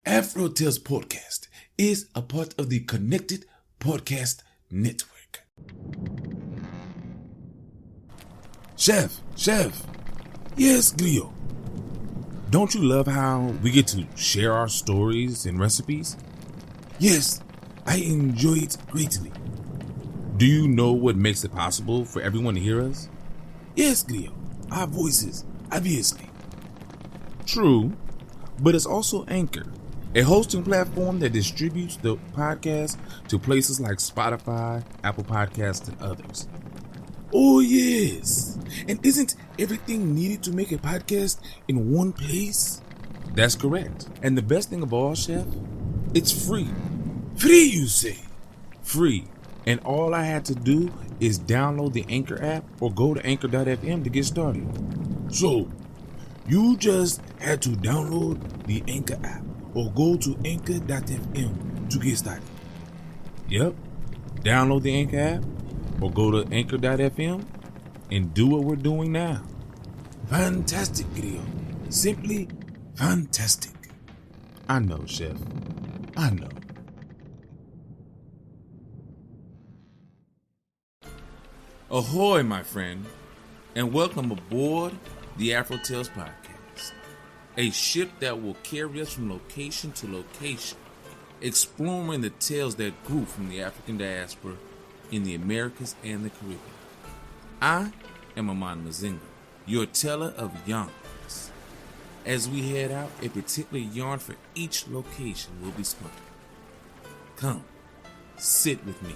Tales Podcast is a part of the Connected Podcast Network. Chef. Yes, Cleo. Don't you love how we get to share our stories and recipes? Yes, I enjoy it greatly. Do you know what makes it possible for everyone to hear us? Yes, Cleo. Our voices, obviously. True, but it's also Anchor, a hosting platform that distributes the podcast to places like Spotify, Apple Podcasts, and others. Oh, yes. And isn't everything needed to make a podcast in one place? That's correct. And the best thing of all, Chef, it's free. Free, you say? Free. And all I had to do is download the Anchor app or go to anchor.fm to get started. So, you just had to download the Anchor app or go to anchor.fm to get started. Yep. Download the Anchor app or go to anchor.fm and do what we're doing now. Fantastic, Grio. Simply fantastic. I know, Chef. I know. Ahoy, my friend, and welcome aboard the AfroTales Podcast, a ship that will carry us from location to location, exploring the tales that grew from the African diaspora in the Americas and the Caribbean. I am Amon Mazinga, your teller of yarns. As we head out, a particular yarn for each location will be spun. Come, sit with me,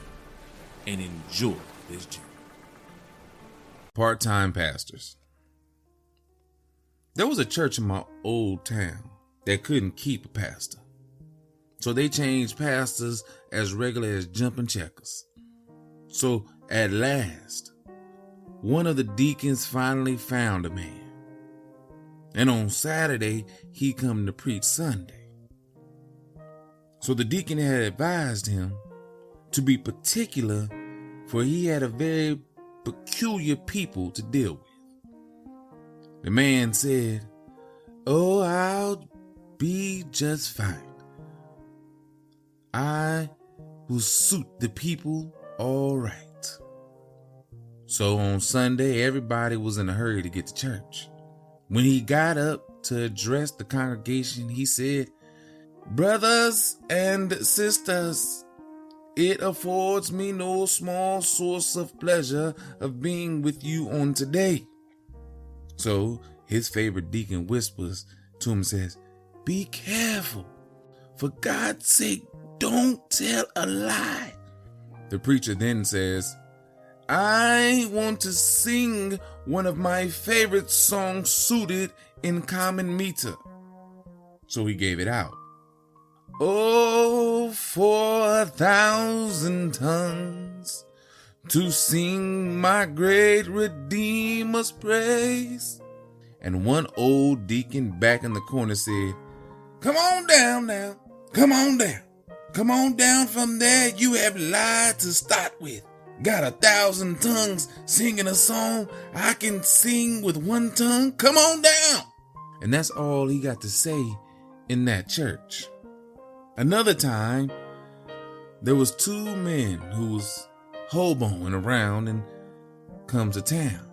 and enjoy this journey. Part-time pastors. There was a church in my old town that couldn't keep a pastor, so they changed pastors as regular as jumping checkers. So at last, one of the deacons finally found a man, and on Saturday he come to preach Sunday. So the deacon had advised him to be particular, for he had a very peculiar people to deal with. The man said, "Oh, I'll be just fine. I will suit the people all right." So on Sunday, everybody was in a hurry to get to church. When he got up to address the congregation, he said, "Brothers and sisters, it affords me no small source of pleasure of being with you on today." So his favorite deacon whispers to him and says, "Be careful. For God's sake, don't tell a lie." The preacher then says, "I want to sing one of my favorite songs suited in common meter." So he gave it out. "Oh, for 1,000 tongues to sing my great Redeemer's praise." And one old deacon back in the corner said, "Come on down now. Come on down. Come on down from there. You have lied to start with. Got 1,000 tongues singing a song I can sing with one tongue? Come on down." And that's all he got to say in that church. Another time, there was two men who was hoboing around and come to town.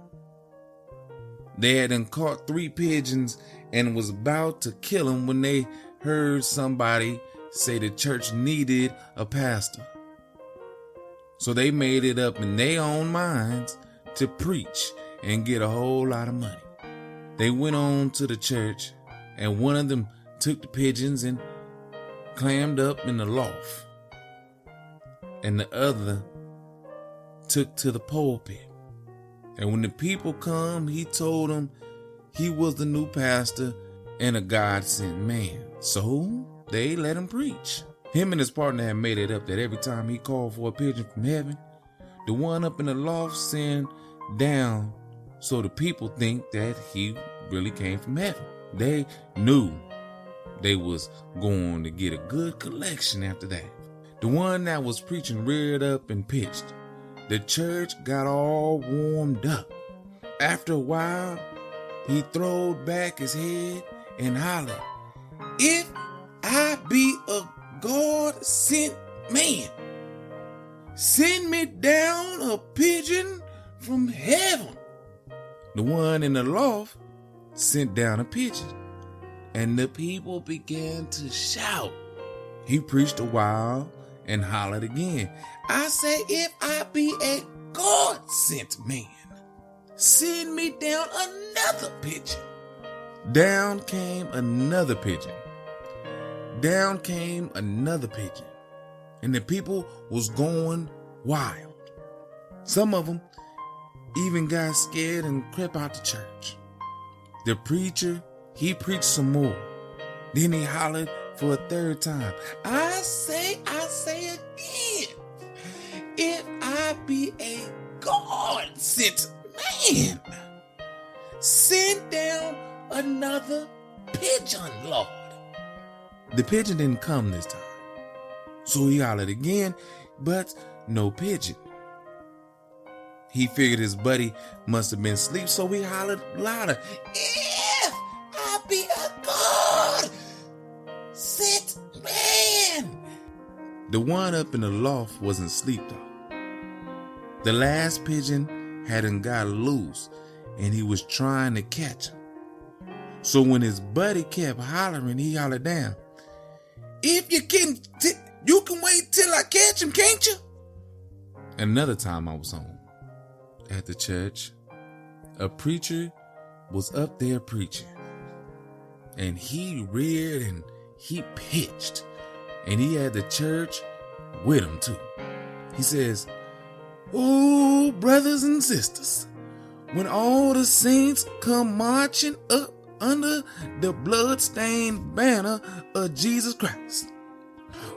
They had caught 3 pigeons and was about to kill them when they heard somebody say the church needed a pastor. So they made it up in their own minds to preach and get a whole lot of money. They went on to the church, and one of them took the pigeons and clammed up in the loft, and the other took to the pulpit. And when the people come, he told them he was the new pastor and a God-sent man. So they let him preach. Him and his partner had made it up that every time he called for a pigeon from heaven, the one up in the loft sent down, so the people think that he really came from heaven. They knew they was going to get a good collection after that. The one that was preaching reared up and pitched. The church got all warmed up. After a while, he throwed back his head and hollered, "If I be a God-sent man. Send me down a pigeon from heaven. The one in the loft sent down a pigeon, and the people began to shout. He preached a while and hollered again. I say, if I be a God-sent man, send me down another pigeon. Down came another pigeon. Down came another pigeon. And the people was going wild. Some of them even got scared and crept out the church. The preacher, he preached some more. Then he hollered for a third time. I say again, if I be a God-sent man, send down another pigeon, Lord. The pigeon didn't come this time. So he hollered again, but no pigeon. He figured his buddy must have been asleep, so he hollered louder. If I be a God-sent man. The one up in the loft wasn't asleep though. The last pigeon hadn't got loose, and he was trying to catch him. So when his buddy kept hollering, he hollered down. If you can, you can wait till I catch him, can't you? Another time I was home at the church, a preacher was up there preaching, and he reared and he pitched, and he had the church with him too. He says, oh, brothers and sisters, when all the saints come marching up under the blood-stained banner of Jesus Christ,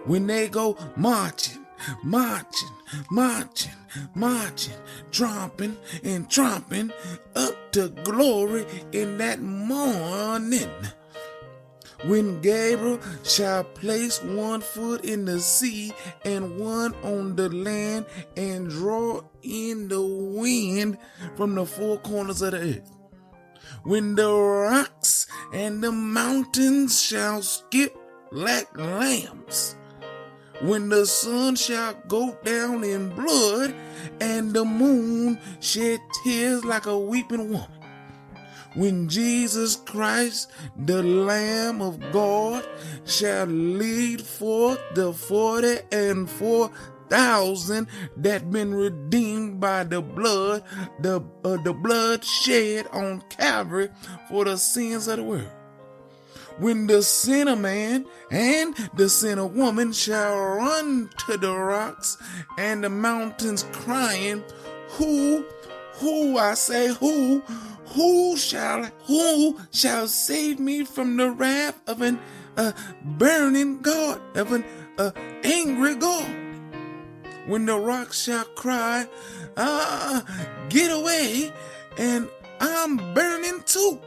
when they go marching, tromping and tromping up to glory in that morning, when Gabriel shall place one foot in the sea and one on the land and draw in the wind from the four corners of the earth, when the rocks and the mountains shall skip like lambs, when the sun shall go down in blood and the moon shed tears like a weeping woman, when Jesus Christ, the Lamb of God, shall lead forth the 44,000 that been redeemed by the blood, the blood shed on Calvary for the sins of the world. When the sinner man and the sinner woman shall run to the rocks and the mountains crying, who shall save me from the wrath of an burning God, of an angry God? When the rocks shall cry, get away, and I'm burning too.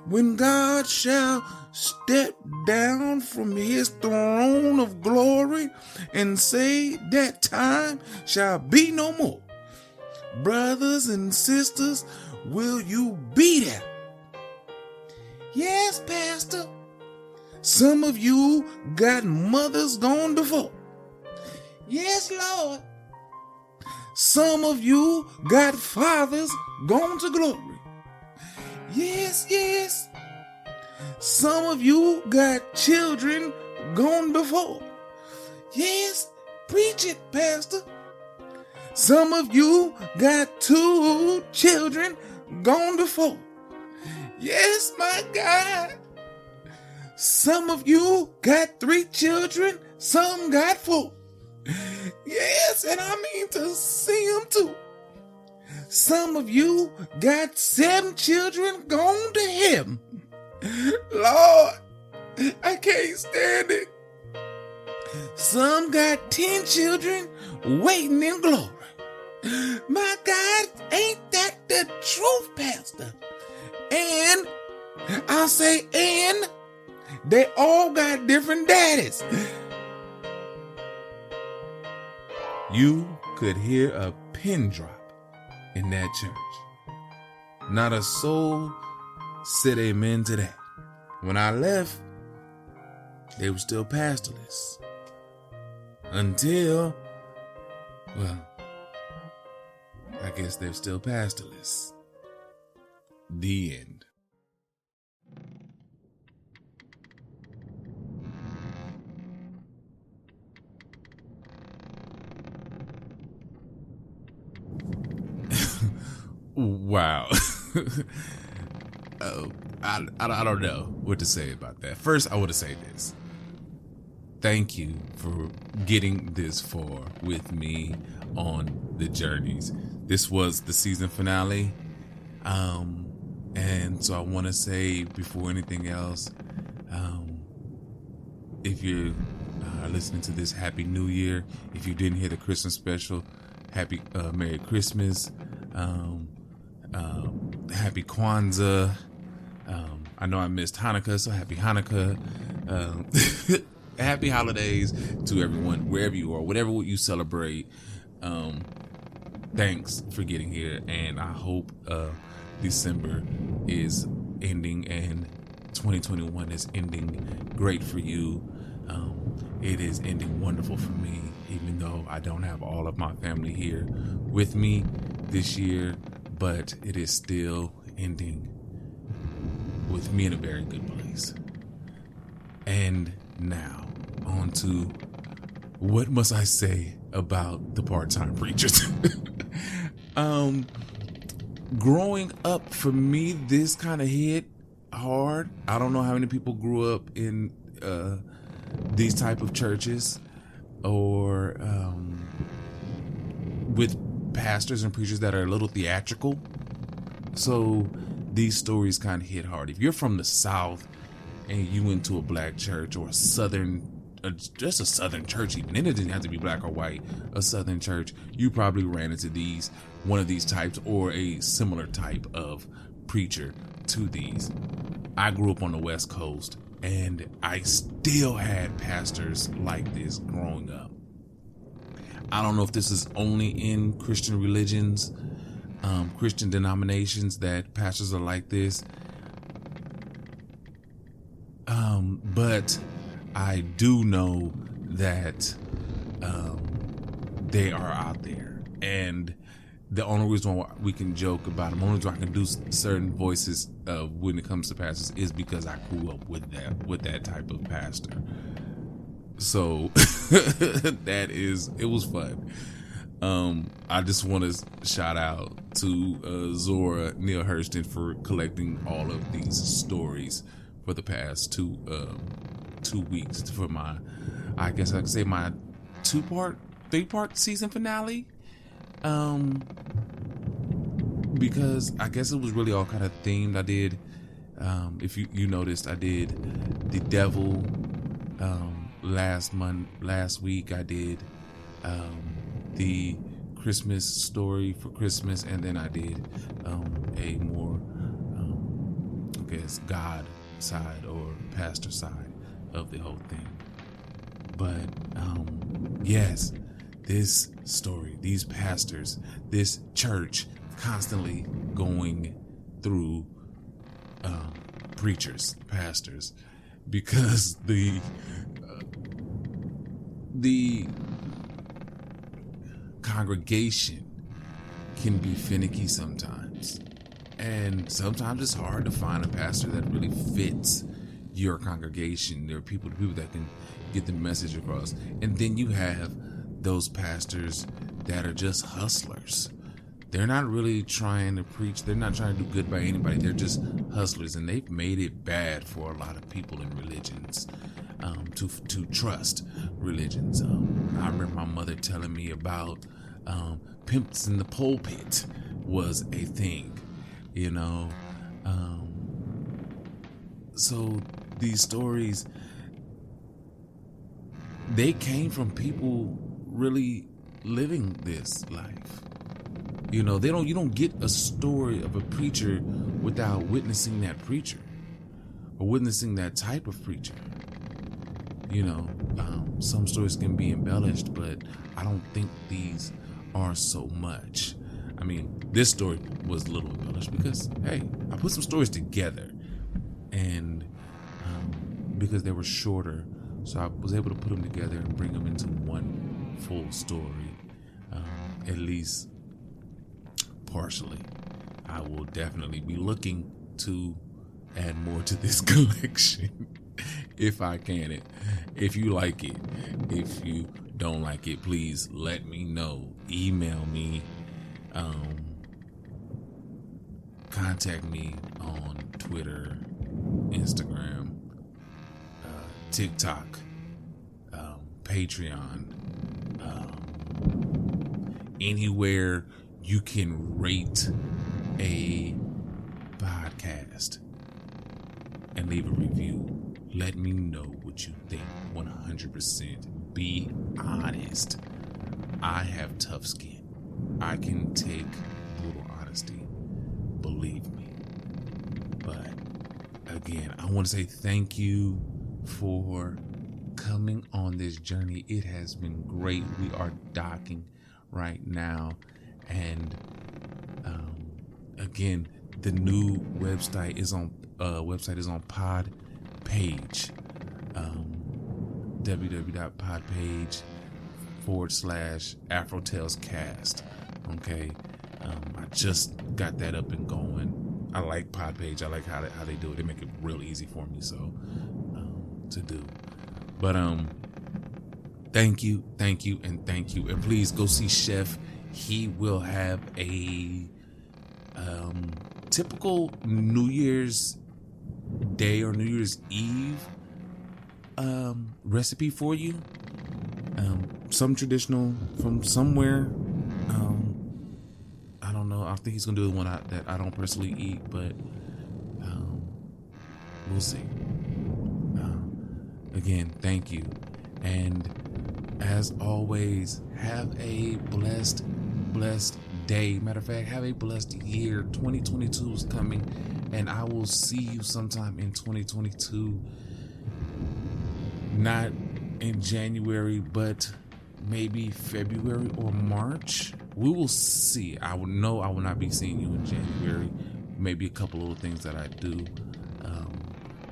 When God shall step down from his throne of glory and say that time shall be no more. Brothers and sisters, will you be there? Yes, Pastor. Some of you got mothers gone before. Yes, Lord. Some of you got fathers gone to glory. Yes, yes. Some of you got children gone before. Yes, preach it, Pastor. Some of you got 2 children gone before. Yes, my God. Some of you got 3 children, some got 4. Yes, and I mean to see them too. Some of you got 7 children gone to heaven. Lord, I can't stand it. Some got 10 children waiting in glory. My God, ain't that the truth, Pastor? And I'll say, and they all got different daddies. You could hear a pin drop in that church. Not a soul said amen to that. When I left, they were still pastorless. Until, well, I guess they're still pastorless. The end. Wow. I don't know what to say about that. First, I want to say this. Thank you for getting this far with me on the journeys. This was the season finale. And so I want to say before anything else, if you're listening to this, Happy New Year. If you didn't hear the Christmas special, Happy Merry Christmas. Happy Kwanzaa. I know I missed Hanukkah, so happy Hanukkah. Happy holidays to everyone, wherever you are, whatever you celebrate. Thanks for getting here, and I hope December is ending and 2021 is ending great for you. It is ending wonderful for me, even though I don't have all of my family here with me this year, but it is still ending with me in a very good place. And now, on to what must I say about the part-time preachers? Growing up, for me, this kind of hit hard. I don't know how many people grew up in these type of churches or with pastors and preachers that are a little theatrical. So these stories kind of hit hard. If you're from the South and you went to a black church or a Southern, just a Southern church even, and it didn't have to be black or white, a Southern church, you probably ran into one of these types or a similar type of preacher to these. I grew up on the West Coast, and I still had pastors like this growing up. I don't know if this is only in Christian religions, Christian denominations that pastors are like this. But I do know that they are out there. And the only reason why we can joke about them, the only reason I can do certain voices when it comes to pastors is because I grew up with that type of pastor. So it was fun. I just want to shout out to Zora, Neale, Hurston for collecting all of these stories for the past 2 weeks for my, I guess I could say my 3-part season finale. Because I guess it was really all kind of themed. I did, if you noticed, I did the devil last week. I did the Christmas story for Christmas, and then I did a more I guess God side or pastor side of the whole thing. But yes, this story, these pastors, this church constantly going through preachers, pastors, because the congregation can be finicky sometimes, and sometimes it's hard to find a pastor that really fits your congregation. There are people that can get the message across, and then you have those pastors that are just hustlers. They're not really trying to preach. They're not trying to do good by anybody. They're just hustlers, and they've made it bad for a lot of people in religions to trust religions. I remember my mother telling me about pimps in the pulpit was a thing, you know. So these stories, they came from people really living this life. You know, you don't get a story of a preacher without witnessing that preacher or witnessing that type of preacher. You know, some stories can be embellished, but I don't think these are so much. I mean, this story was a little embellished because, hey, I put some stories together, and because they were shorter, So I was able to put them together and bring them into one full story, at least partially. I will definitely be looking to add more to this collection if I can. If you like it. If you don't like it, please let me know. Email me. Contact me on Twitter, Instagram, TikTok, Patreon, anywhere you can rate a podcast and leave a review. Let me know what you think. 100%. Be honest. I have tough skin. I can take brutal honesty. Believe me. But again, I want to say thank you for coming on this journey. It has been great. We are docking right now, and again, the new website is on Pod Page, www.podpage.com/AfroTalesCast. Okay, I just got that up and going. I like Pod Page. I like how they do it. They make it real easy for me to do. But thank you, and please go see Chef. He will have a typical New Year's Day or New Year's Eve recipe for you. Some traditional from somewhere. I don't know. I think he's gonna do the one that I don't personally eat, but we'll see. Again, thank you, and as always, have a blessed day. Matter of fact, have a blessed year. 2022 is coming, and I will see you sometime in 2022. Not in January, but maybe February or March. We will see. I will not be seeing you in January. Maybe a couple little things that I do,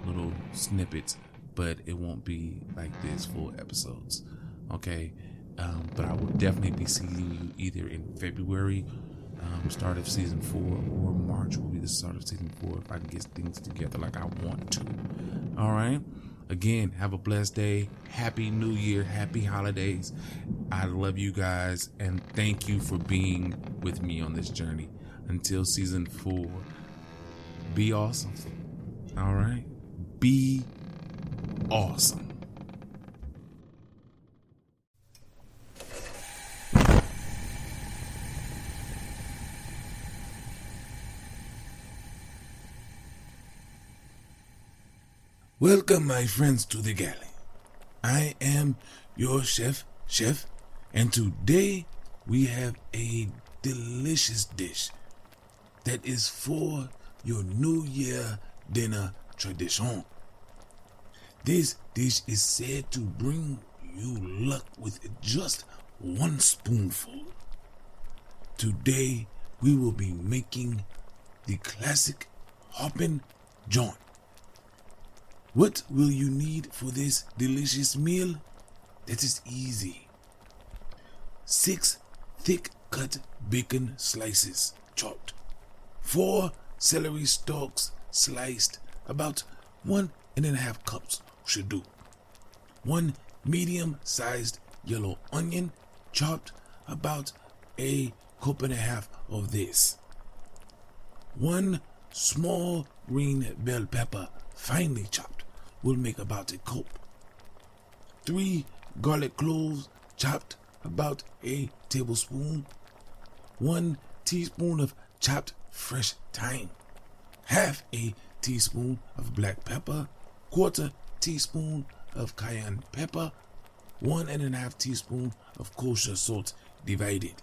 little snippets, but it won't be like this full episodes. Okay. But I will definitely be seeing you either in February, start of season 4, or March will be the start of season 4 if I can get things together like I want to. All right. Again, have a blessed day. Happy New Year. Happy holidays. I love you guys, and thank you for being with me on this journey. Until season 4, be awesome. All right. Be awesome. Welcome, my friends, to the Galley. I am your chef, and today we have a delicious dish that is for your New Year dinner tradition. This dish is said to bring you luck with just one spoonful. Today we will be making the classic Hoppin John. What will you need for this delicious meal? That is easy. 6 thick-cut bacon slices, chopped. 4 celery stalks, sliced, about 1.5 cups should do. 1 medium-sized yellow onion, chopped, about 1.5 cups of this. 1 small green bell pepper, finely chopped, will make about 1 cup. 3 garlic cloves, chopped, about 1 tablespoon. 1 teaspoon of chopped fresh thyme. Half a teaspoon of black pepper. 1/4 teaspoon of cayenne pepper. 1.5 teaspoon of kosher salt divided.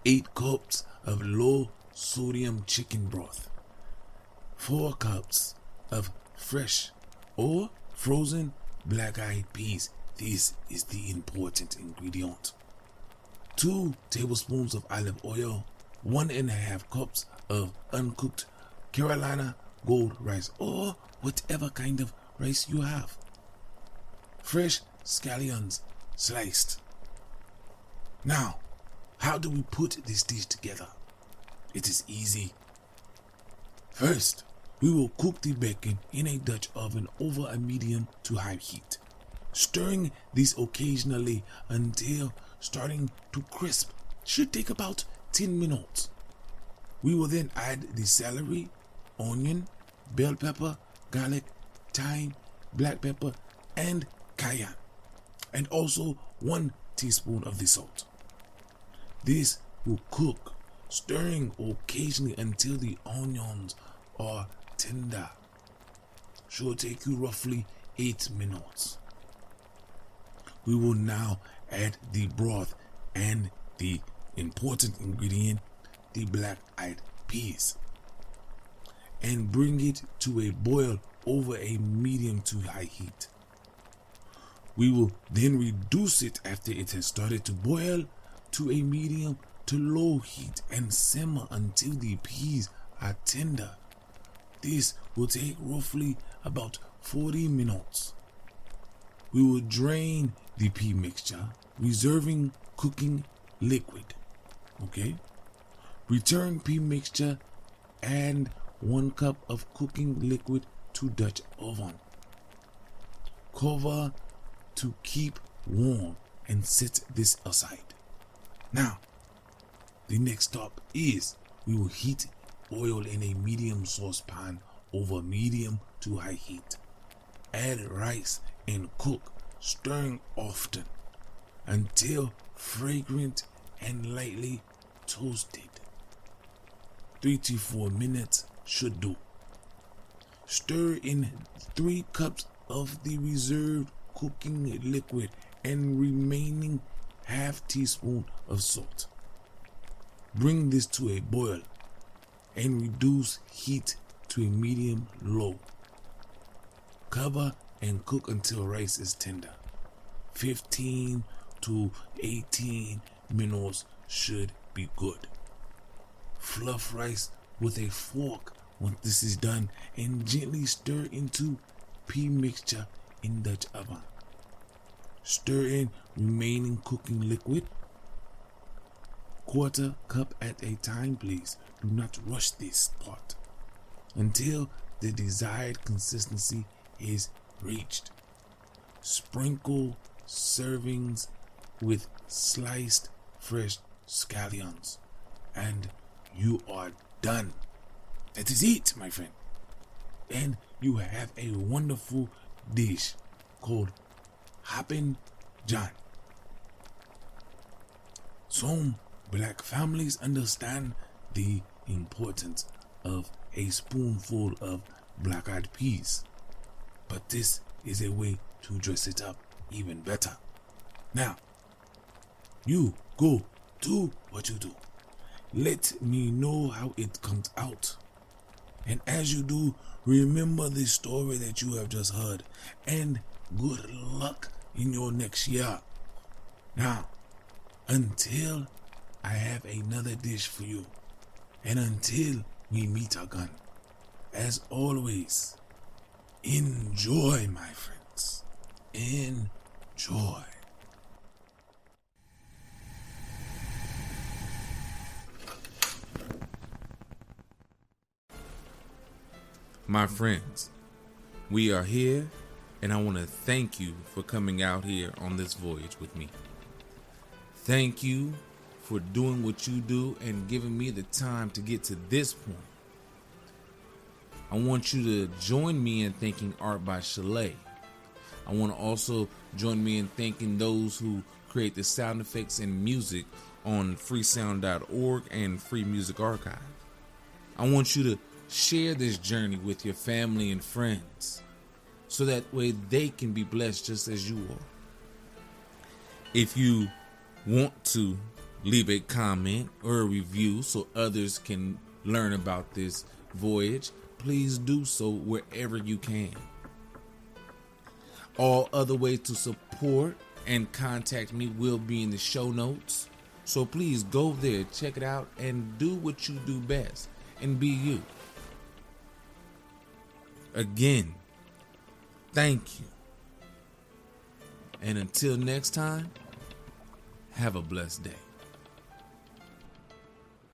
8 cups of low sodium chicken broth. 4 cups of fresh or frozen black-eyed peas. This is the important ingredient. 2 tablespoons of olive oil. 1.5 cups of uncooked Carolina gold rice, or whatever kind of rice you have. fresh scallions sliced. Now, how do we put this dish together? It is easy. First, we will cook the bacon in a Dutch oven over a medium to high heat, stirring this occasionally until starting to crisp. Should take about 10 minutes. We will then add the celery, onion, bell pepper, garlic, thyme, black pepper, and cayenne, and also 1 teaspoon of the salt. This will cook, stirring occasionally until the onions are tender. Should take you roughly 8 minutes. We will now add the broth and the important ingredient, the black-eyed peas, and bring it to a boil over a medium to high heat. We will then reduce it after it has started to boil to a medium to low heat and simmer until the peas are tender. This will take roughly about 40 minutes. We will drain the pea mixture, reserving cooking liquid. Okay? Return pea mixture and 1 cup of cooking liquid to Dutch oven. Cover to keep warm and set this aside. Now, the next step is we will heat oil in a medium saucepan over medium to high heat. Add rice and cook, stirring often until fragrant and lightly toasted. 3 to 4 minutes should do. Stir in 3 cups of the reserved cooking liquid and remaining half teaspoon of salt. Bring this to a boil and reduce heat to a medium low. Cover and cook until rice is tender. 15 to 18 minutes should be good. Fluff rice with a fork once this is done and gently stir into pea mixture in Dutch oven. Stir in remaining cooking liquid. 1/4 cup at a time, please. Do not rush this part until the desired consistency is reached. Sprinkle servings with sliced fresh scallions and you are done. That is it, my friend. And you have a wonderful dish called Hoppin John. Some black families understand the importance of a spoonful of black-eyed peas, but this is a way to dress it up even better. Now, you go do what you do. Let me know how it comes out. And as you do, remember the story that you have just heard. And good luck in your next year. Now, until I have another dish for you, and until we meet again, as always, enjoy, my friends. Enjoy. My friends, we are here, and I want to thank you for coming out here on this voyage with me. Thank you for doing what you do and giving me the time to get to this point. I want you to join me in thanking Art by Chalet. I want to also join me in thanking those who create the sound effects and music on freesound.org and Free Music Archive. I want you to share this journey with your family and friends so that way they can be blessed just as you are. If you want to leave a comment or a review so others can learn about this voyage, please do so wherever you can. All other ways to support and contact me will be in the show notes. So please go there, check it out, and do what you do best and be you. Again, thank you. And until next time, have a blessed day.